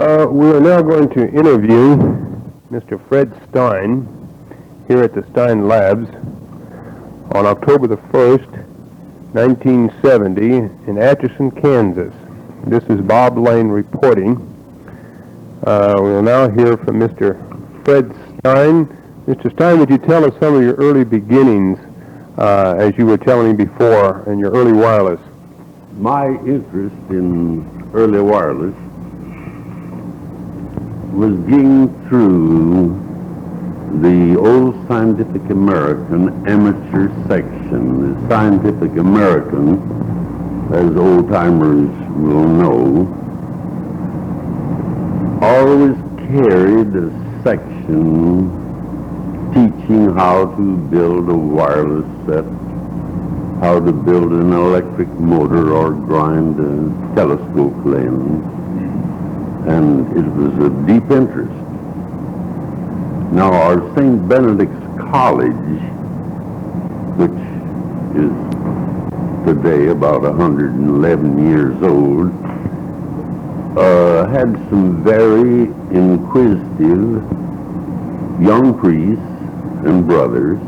We are now going to interview Mr. Fred Stein here at the Stein Labs on October the 1st, 1970 in Atchison, Kansas. This is Bob Lane reporting. We will now hear from Mr. Fred Stein. Mr. Stein, would you tell us some of your early beginnings, as you were telling me before, in your early wireless? My interest in early wireless was gained through the old Scientific American amateur section. The Scientific American, as old-timers will know, always carried a section teaching how to build a wireless set, how to build an electric motor or grind a telescope lens, and it was of deep interest. Now, our St. Benedict's College, which is today about 111 years old, had some very inquisitive young priests and brothers,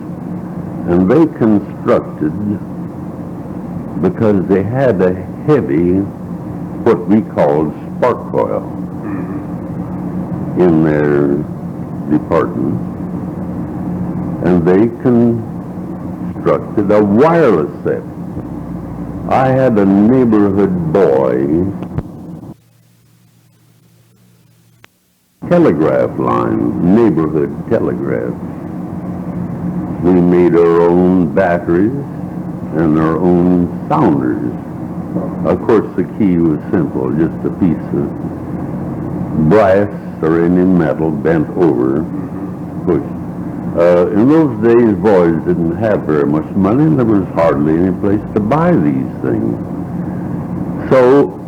and they constructed, because they had a heavy, what we called spark coil in their department, and they constructed a wireless set. I had a neighborhood boy telegraph line, neighborhood telegraph. We made our own batteries and our own sounders. Of course, the key was simple, just a piece of brass or any metal bent over, pushed. In those days, boys didn't have very much money, and there was hardly any place to buy these things. So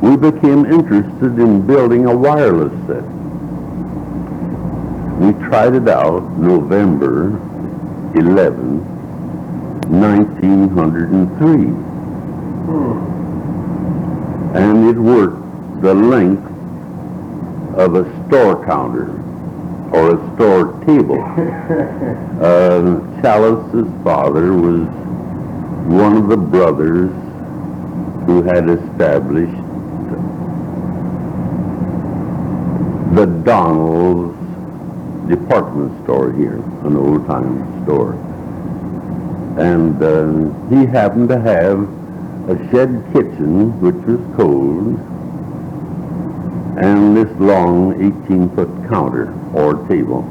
we became interested in building a wireless set. We tried it out November 11, 1903. And it worked the length of a store counter or a store table. Chalice's father was one of the brothers who had established the Donald's department store here, an old-time store. And he happened to have a shed kitchen, which was cold, and this long 18-foot counter or table.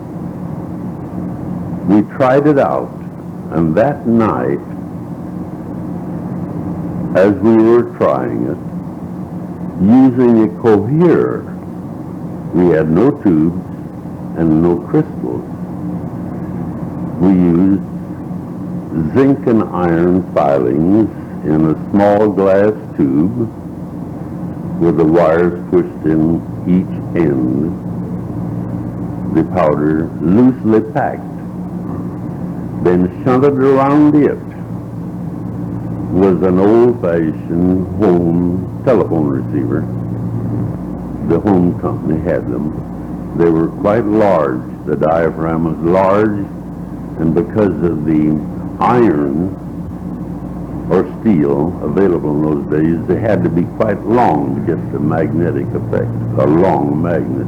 We tried it out, and that night, as we were trying it, using a coherer, we had no tubes and no crystals. We used zinc and iron filings in a small glass tube with the wires pushed in each end, the powder loosely packed, then shunted around it was an old-fashioned home telephone receiver. The home company had them. They were quite large. The diaphragm was large, and because of the iron or steel available in those days, they had to be quite long to get the magnetic effect, a long magnet.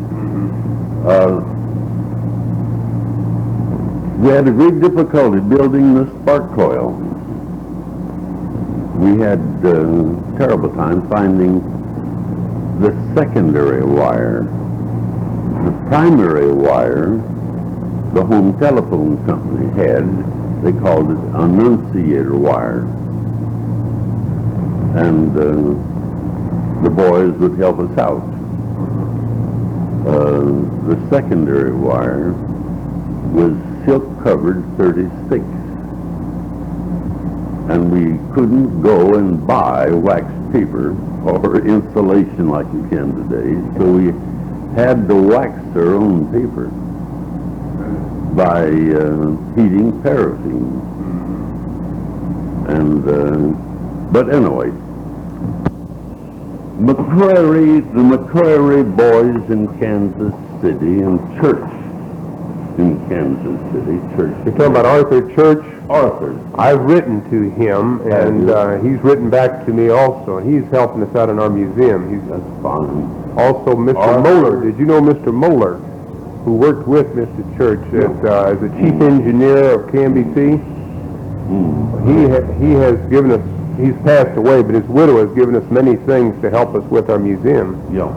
We had a great difficulty building the spark coil. We had terrible time finding the secondary wire. The primary wire, the home telephone company had, they called it annunciator wire. And the boys would help us out. The secondary wire was silk-covered 36. And we couldn't go and buy wax paper or insulation like you can today, so we had to wax our own paper by heating paraffin. And but anyway, the McCrary boys in Kansas City and church in Kansas City, church. You're talking about Arthur Church? Arthur. I've written to him, and he's written back to me also, and he's helping us out in our museum. That's fine. Also, Mr. Arthur. Moeller. Did you know Mr. Moeller, who worked with Mr. Church as the chief engineer of KMBC? He has given us, he's passed away, but his widow has given us many things to help us with our museum. Yeah.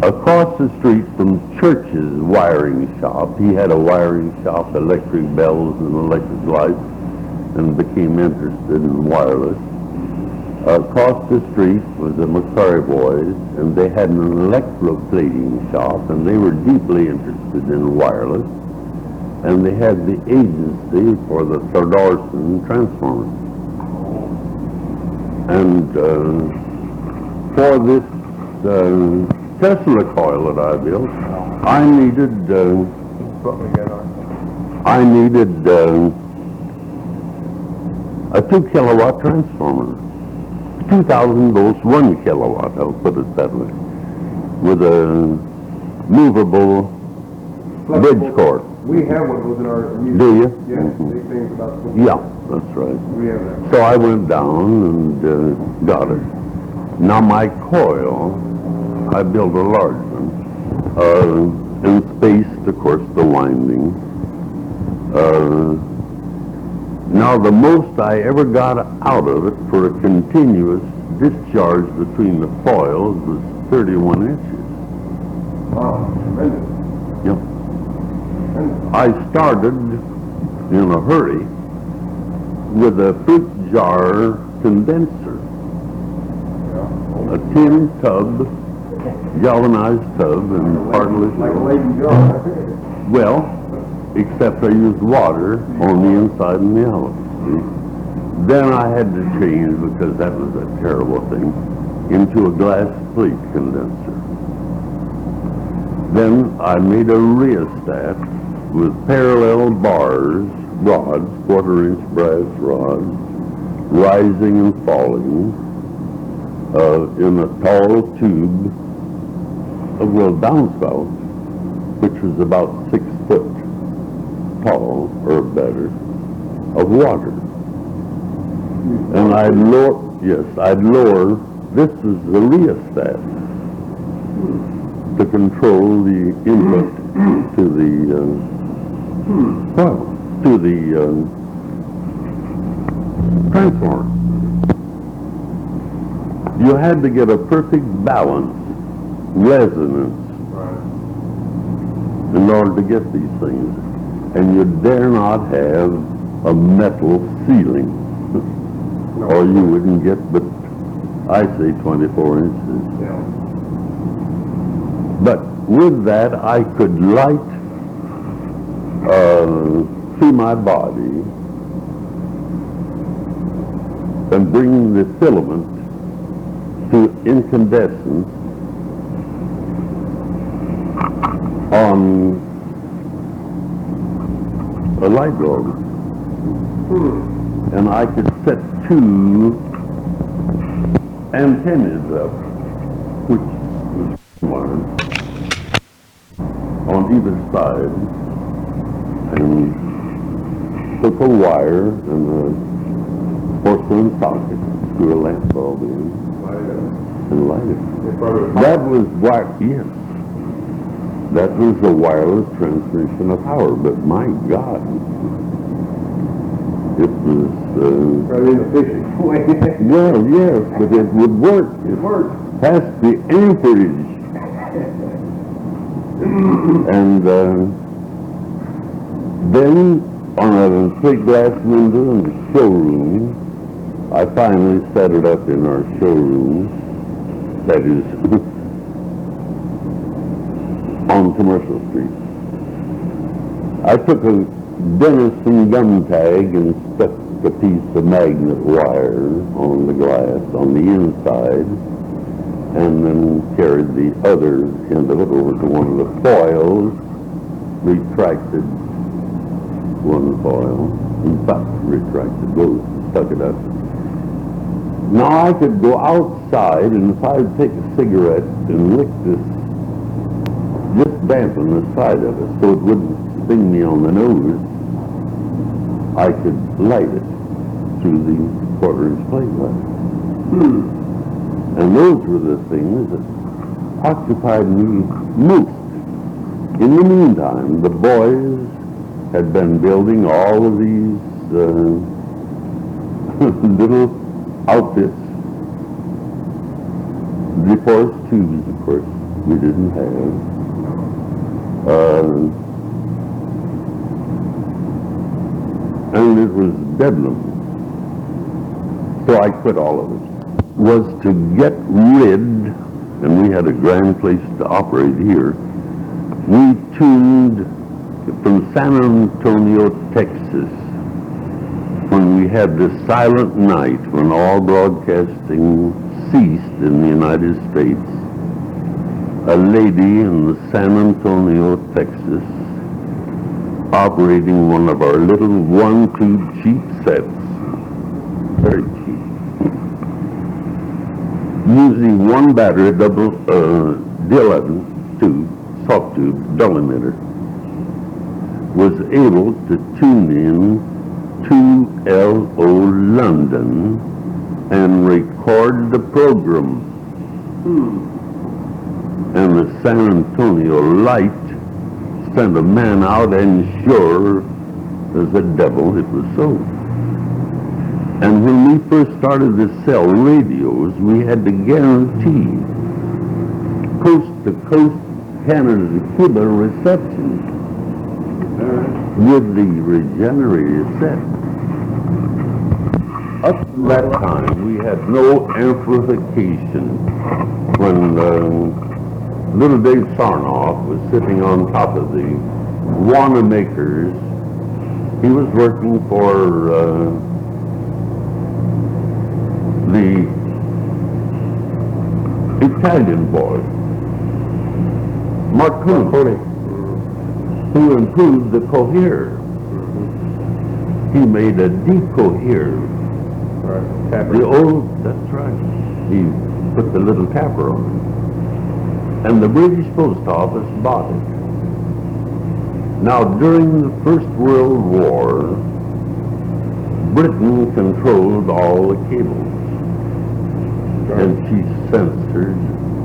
Across the street from Church's wiring shop, he had a wiring shop, electric bells and electric lights, and became interested in wireless. Across the street was the McCarry boys, and they had an electroplating shop, and they were deeply interested in wireless. And they had the agency for the Thordarson transformer. And for this Tesla coil that I built, I needed a 2 kilowatt transformer. 2,000 volts, 1 kilowatt, I'll put it that way, with a movable bridge cord. We have one of those in our museum. Do you? Yes, these things about... Yeah, that's right. We have that. So I went down and got it. Now my coil, I built a large one, and spaced, of course, the winding. Now the most I ever got out of it for a continuous discharge between the coils was 31 inches. Wow, tremendous. Yep. I started in a hurry with a fruit jar condenser, a tin tub, galvanized tub, and partly... Like a Leyden jar. Well, except I used water on the inside and the out. Then I had to change, because that was a terrible thing, into a glass plate condenser. Then I made a rheostat with parallel bars, rods, quarter-inch brass rods, rising and falling in a tall tube of, well, downspout, which was about 6 foot tall, or better, of water. And I'd lower, this is the rheostat, to control the input to the transformer. You had to get a perfect balance, resonance, in order to get these things. And you dare not have a metal ceiling, or you wouldn't get but, I say, 24 inches. Yeah. But with that, I could light through my body and bring the filament to incandescence on a light bulb. And I could set 2 antennas up, which was one on either side, and took a wire and a porcelain socket, screw a lamp bulb in, and light it. That was yes. That was a wireless transmission of power, but my God, it was... Rather inefficient. well, yes, but it would work. It worked. Past the amperage. And then, on a plate glass window in the showroom, I finally set it up in our showroom, that is, on Commercial Street. I took a Denison gum tag and stuck a piece of magnet wire on the glass on the inside, and then carried the other end of it over to one of the foils, retracted one foil, In fact, retracted those and stuck it up. Now I could go outside, and if I'd take a cigarette and lick this, just dampen the side of it so it wouldn't sting me on the nose, I could light it through the quarter-inch plate light. And those were the things that occupied me most. In the meantime, the boys had been building all of these little outfits. The forest tubes, of course, we didn't have. And it was bedlam. So I quit all of it. Was to get rid, and we had a grand place to operate here. We tuned from San Antonio, Texas, when we had the silent night, when all broadcasting ceased in the United States. A lady in the San Antonio, Texas, operating one of our little 1-tube cheap sets, very cheap, using one battery, double D11 tube, soft tube, dull emitter, was able to tune in to LO London and record the program. And the San Antonio Light sent a man out, and sure as the devil it was so. And when we first started to sell radios, we had to guarantee coast-to-coast Canada to Cuba reception with the regenerated set. Up to that time, we had no amplification. When little Dave Sarnoff was sitting on top of the Wanamakers, he was working for the Italian boy, Marconi, who improved the cohere. He made a decohere. The old, that's right. He put the little tapper on it. And the British Post Office bought it. Now, during the First World War, Britain controlled all the cables. And she censored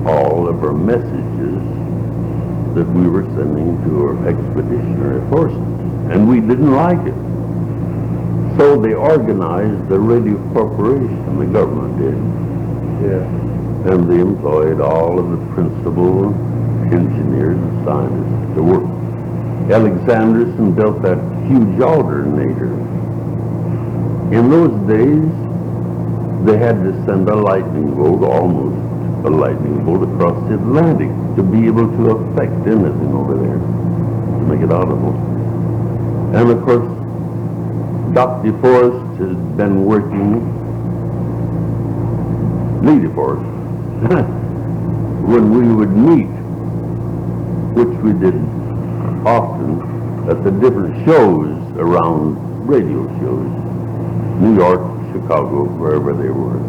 all of her messages that we were sending to our expeditionary forces. And we didn't like it. So they organized the Radio Corporation, the government did. Yeah. And they employed all of the principal engineers and scientists to work. Alexanderson built that huge alternator. In those days, they had to send a lightning bolt, almost a lightning bolt, across the Atlantic to be able to affect anything over there, to make it audible. And of course, Doc DeForest has been working, Lee DeForest, when we would meet, which we did often at the different shows around, radio shows, New York, Chicago, wherever they were.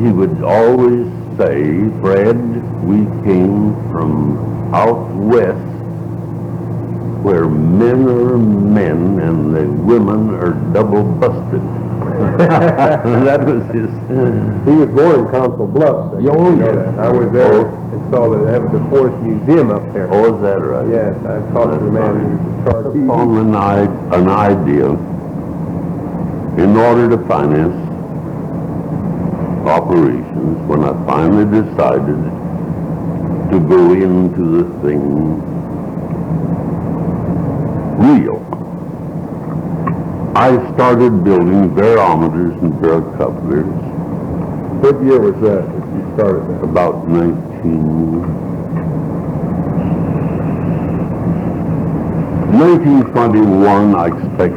He would always say, Fred, we came from out west where men are men and the women are double busted. That was his... He was born in Council Bluffs. Oh, yes. I was there and saw that they have the Forest Museum up there. Oh, is that right? Yes, I talked to the man who was in charge. On an idea, in order to finance operations, when I finally decided to go into the thing real, I started building barometers and barocouplers. What year was that you started that? About 1921, I expect.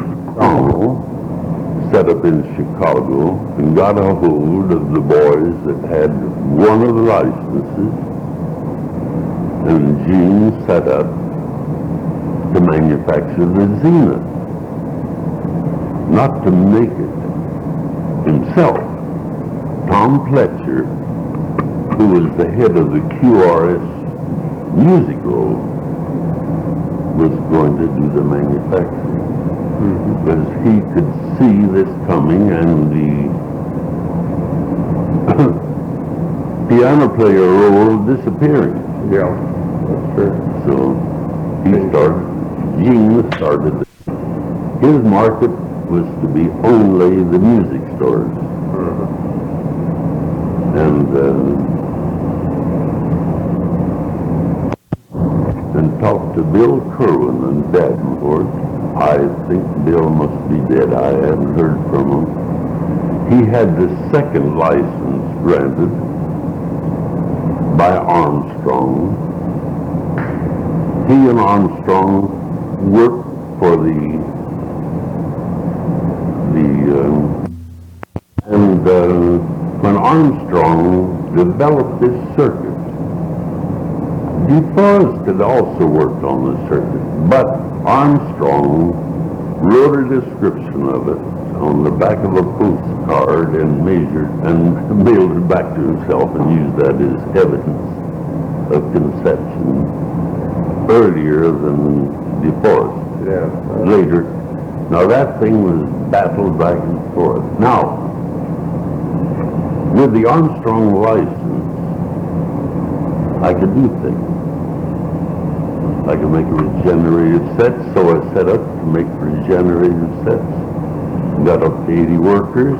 Set up in Chicago and got a hold of the boys that had one of the licenses, and Gene set up to manufacture the Zenith. not to make it himself. Tom Pletcher, who was the head of the QRS music role, was going to do the manufacturing. Because he could see this coming, and the piano player role disappearing. Yeah, that's true. So Gene started. His market was to be only the music stores. And talked to Bill Kerwin in Davenport. I think Bill must be dead. I hadn't heard from him. He had the second license granted by Armstrong. He and Armstrong worked for when Armstrong developed this circuit, DeForest had also worked on the circuit, but Armstrong wrote a description of it on the back of a postcard and measured and mailed it back to himself and used that as evidence of conception earlier than DeForest. Yeah. Later. Now that thing was battled back and forth. Now, with the Armstrong license, I could do things. I could make a regenerative set, so I set up to make regenerative sets. Got up to 80 workers.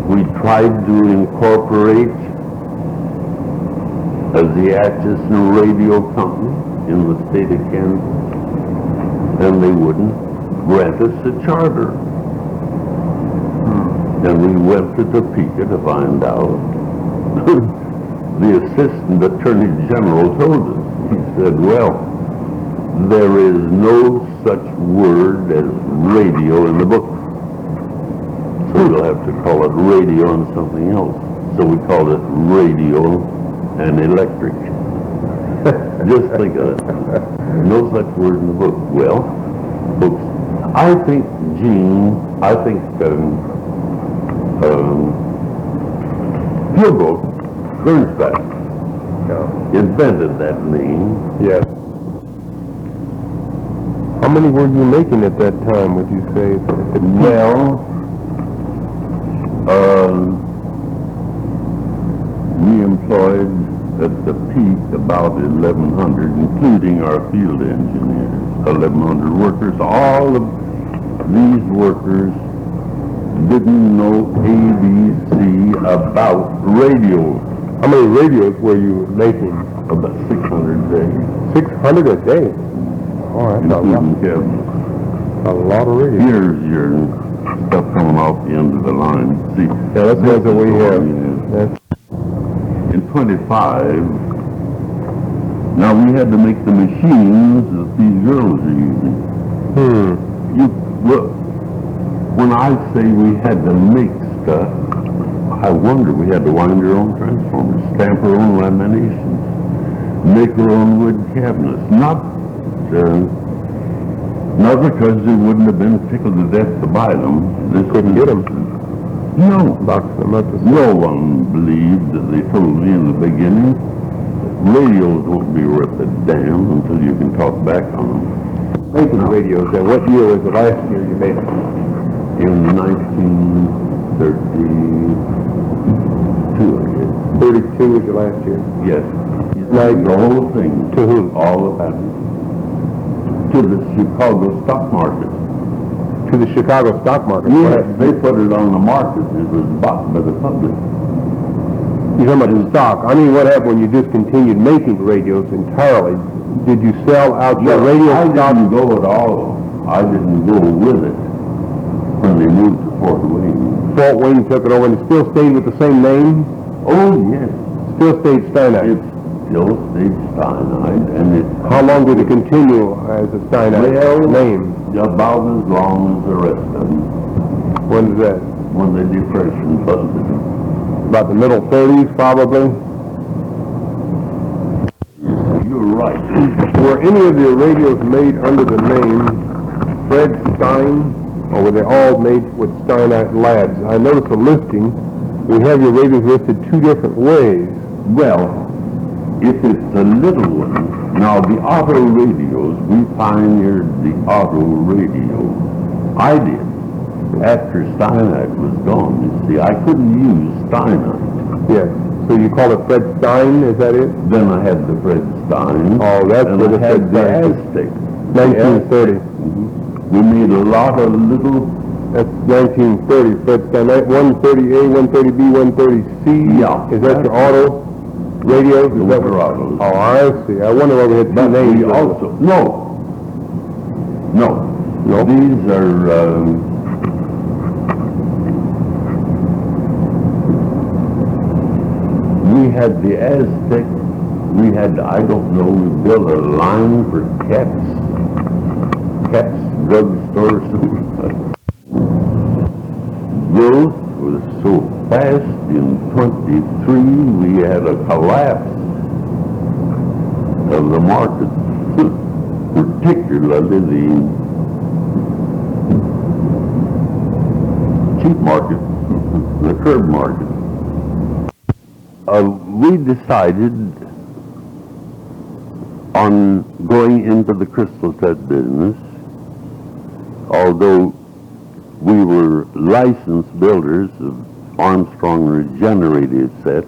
We tried to incorporate as the Atchison Radio Company in the state of Kansas, and they wouldn't grant us a charter. And we went to Topeka to find out. The Assistant Attorney General told us. He said, well, there is no such word as radio in the book. So we'll have to call it radio and something else. So we called it radio and electric. Just think of it. No such word in the book. Well, books. I think Hugo Gernsback invented that name. Yes. How many were you making at that time, would you say? Well, we employed at the peak about 1,100, including our field engineers, 1,100 workers. All of these workers didn't know ABC about radio. How many radios were you making? About 600 a day. 600 a day? Oh, that's including cabinets. a lot of radios. Here's your stuff coming off the end of the line. See, Yeah, that's what we have. That's in 25, now we had to make the machines that these girls are using. When I say we had to make stuff, I wonder, we had to wind our own transformers, stamp our own laminations, make our own wood cabinets. Not because they wouldn't have been tickled to death to buy them. They couldn't get them. No. Box them up. No one believed that they told me in the beginning. Radios won't be worth a damn until you can talk back on them. Making radios, and what year was the last year you made it? In 1932, I guess. 32 was your last year? Yes. Like The whole thing. To whom? All of that. To the Chicago stock market. To the Chicago stock market? Yes, they put it on the market. It was bought by the public. You're talking about the stock. I mean, what happened when you discontinued making radios entirely? Did you sell out your radio stock? I didn't go at all. I didn't go with it when they moved to Fort Wayne. Fort Wayne took it over and it still stayed with the same name? Oh, yes. Still stayed Steinite? It still stayed Steinite, and it... How long did it continue as a Steinite name? About as long as the rest of them. When was that? When the Depression busted. About the middle 30s, probably? You're right. Were any of your radios made under the name Fred Stein? or were they all made with Steinite labs? I noticed a listing. We have your radios listed two different ways. Well, if it's a little one, now the auto radios, we pioneered the auto radio. I did. After Steinite was gone, you see, I couldn't use Steinite. Yes. So you call it Fred Stein, is that it? Then I had the Fred Stein. Oh, that's and what I it had said, the Stein. Aztec. 1930. We made a lot of little. That's 1930. Fred Steinite, 130A, 130B, 130C. Yeah. Is that your auto radios? Is Those that are autos. Oh, I see. I wonder why we had two But names. we also, no. These are, we had the Aztec, we had, I don't know, we built a line for Cats drugstore. Growth was so fast. In 23, we had a collapse of the market, particularly the cheap market, the curb market. We decided on going into the crystal set business, although we were licensed builders of Armstrong regenerative sets,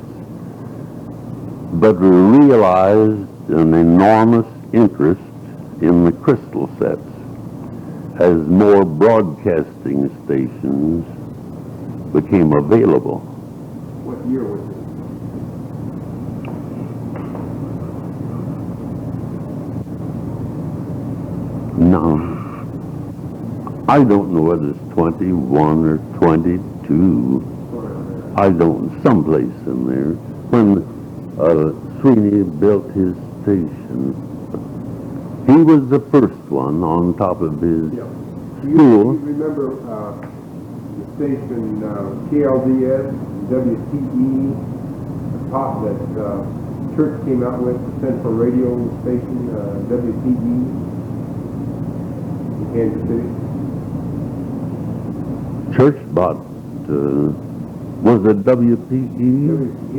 but we realized an enormous interest in the crystal sets as more broadcasting stations became available. What year was it? Now, I don't know whether it's 21 or 22. I don't, someplace in there. When Sweeney built his station, he was the first one on top of his Do school. you remember the station KLDS, WTE, the top that Church came out with, the Central Radio Station, WTE, in Kansas City? Church bought, was it WPE? He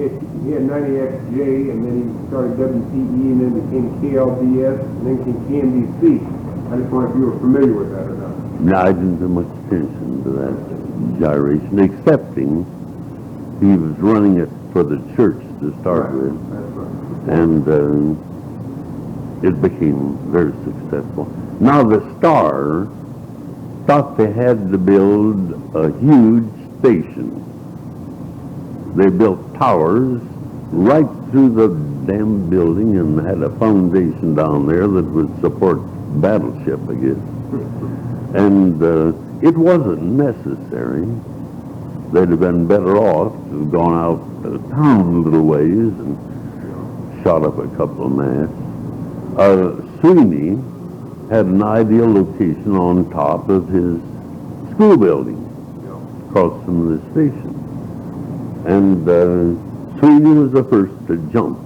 had 90XJ, and then he started WTE, and then became KLDS, and then became KMBC. I just wonder if you were familiar with that or not. No, I didn't pay much attention to that gyration, excepting he was running it for the church to start with, That's right. and it became very successful. Now the Star thought they had to build a huge station. They built towers right through the damn building and had a foundation down there that would support battleship, I guess. And it wasn't necessary. They'd have been better off to have gone out of town a little ways and shot up a couple of masts. Sweeney had an ideal location on top of his school building, across from the station. And Sweeney was the first to jump.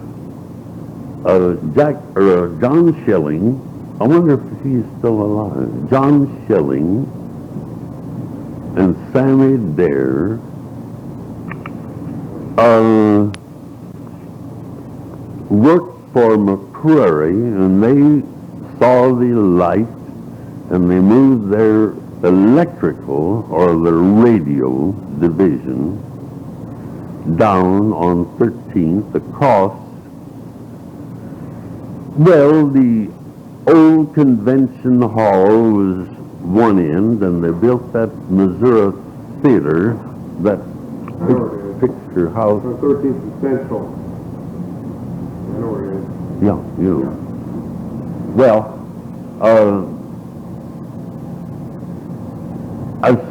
John Schilling, I wonder if he's still alive. John Schilling and Sammy Dare worked for McCreary, and they saw the light, and they moved their electrical or their radio division down on 13th across. Well, the old convention hall was one end, and they built that Missouri Theater, that picture house. 13th and Central. I know where it is. Yeah, you know. Well,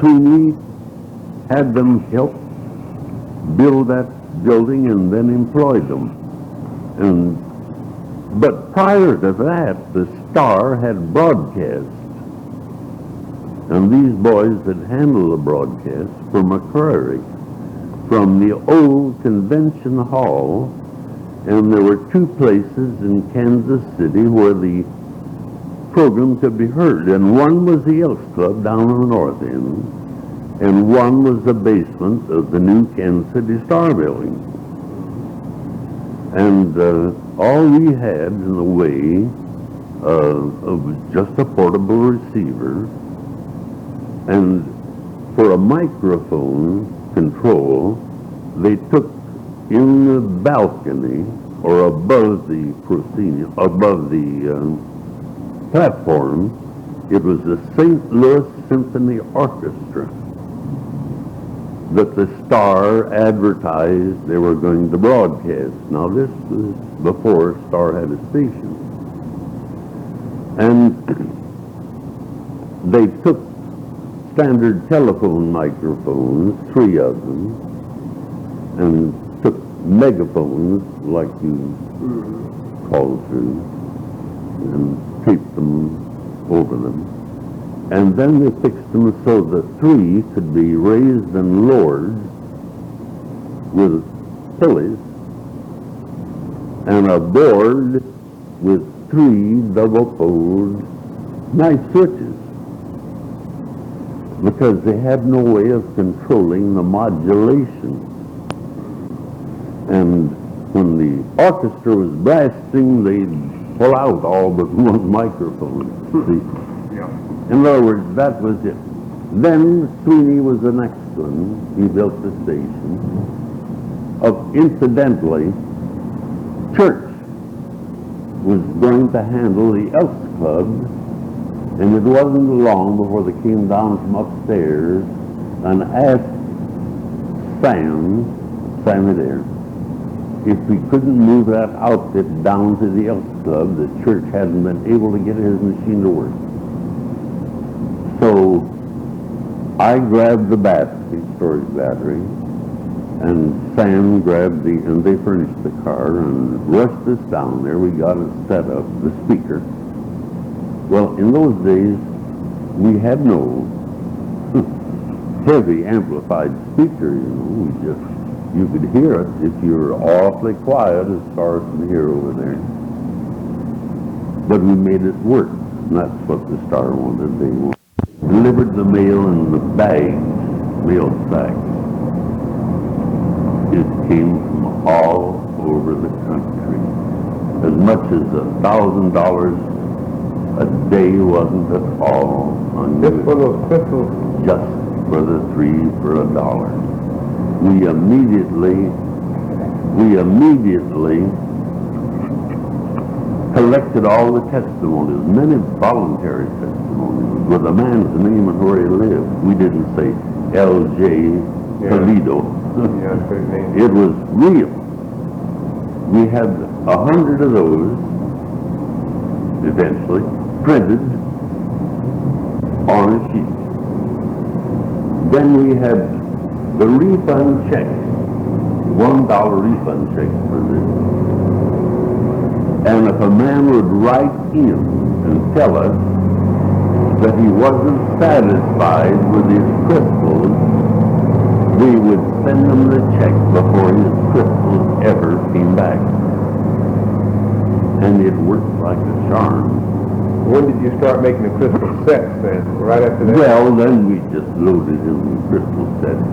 Sweeney had them help build that building and then employed them. But prior to that, the Star had broadcast. And these boys had handled the broadcast for McCreary from the old convention hall, and there were two places in Kansas City where the program could be heard, and one was the Elks Club down on the north end, and one was the basement of the new Kansas City Star building. And all we had in the way of just a portable receiver, and for a microphone control, they took in the balcony or above the proscenium, above the platform, it was the St. Louis Symphony Orchestra that the Star advertised they were going to broadcast. Now this was before Star had a station. And they took standard telephone microphones, 3 of them, and took megaphones like you called through and taped them over them. And then they fixed them so the 3 could be raised and lowered with pulleys, and a board with 3 double-poled night switches, because they had no way of controlling the modulation. And when the orchestra was blasting, they'd pull out all but one microphone. See? In other words, that was it. Then Sweeney was the next one. He built the station. Incidentally, Church was going to handle the Elks Club, and it wasn't long before they came down from upstairs and asked Steinite, if we couldn't move that outfit down to the Elks Club. The Church hadn't been able to get his machine to work. So I grabbed the storage battery, and Sam grabbed and they furnished the car and rushed us down there. We got it set up, the speaker. Well, in those days, we had no heavy amplified speaker, you could hear it if you were awfully quiet as far as from here over there. But we made it work, and that's what the Star wanted. They delivered the mail in the bags, mail sacks. It came from all over the country. As much as $1,000 a day wasn't at all unusual. Just for those crystals? Just for the 3 for $1. We immediately collected all the testimonies, many voluntary testimonies, with a man's name and where he lived. We didn't say L.J. Toledo. It was real. We had 100 of those, eventually, printed on a sheet. Then we had the refund checks, $1 refund checks printed. And if a man would write in and tell us that he wasn't satisfied with his crystals, we would send him the check before his crystals ever came back. And it worked like a charm. When did you start making the crystal sets then? Right after that? Well, then we just loaded in the crystal sets.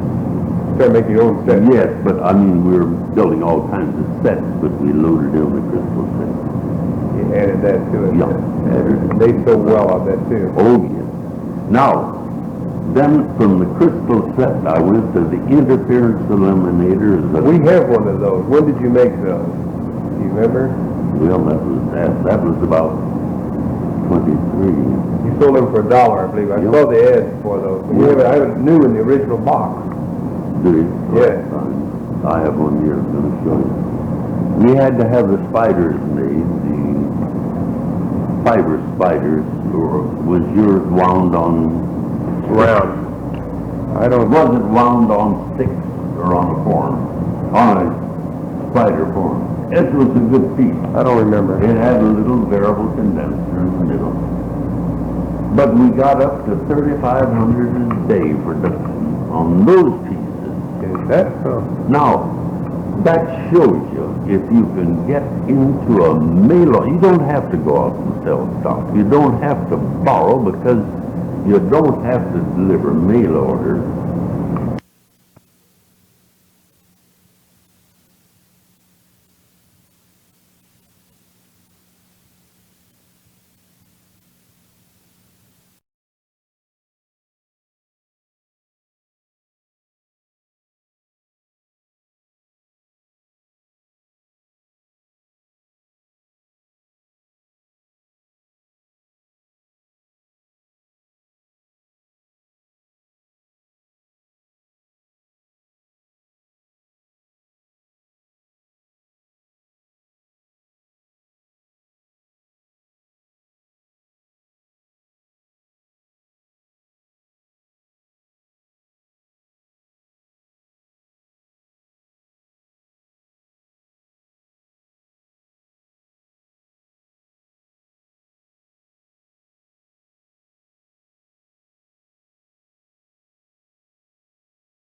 Start making your own sets? Yes, but I mean, we were building all kinds of sets, but we loaded in the crystal sets. You added that to it? Yeah. They sold well on that too. Oh, yes. Now, then from the crystal set, I went to the interference eliminators. We have one of those. When did you make those? Do you remember? Well, that was about 23. You sold them for $1, I believe. I saw the ads for those. I have it new in the original box. Do you? Yes. I have one here I'm going to show you. We had to have the spiders made, the fiber spiders, or was yours wound on Round. It wasn't wound on sticks or on a form, on a spider form. It was a good piece. I don't remember. It had a little variable condenser in the middle. But we got up to 3,500 a day production on those pieces. Is that so? Now, that shows you if you can get into a mail order. You don't have to go out and sell stock. You don't have to borrow because you don't have to deliver mail orders.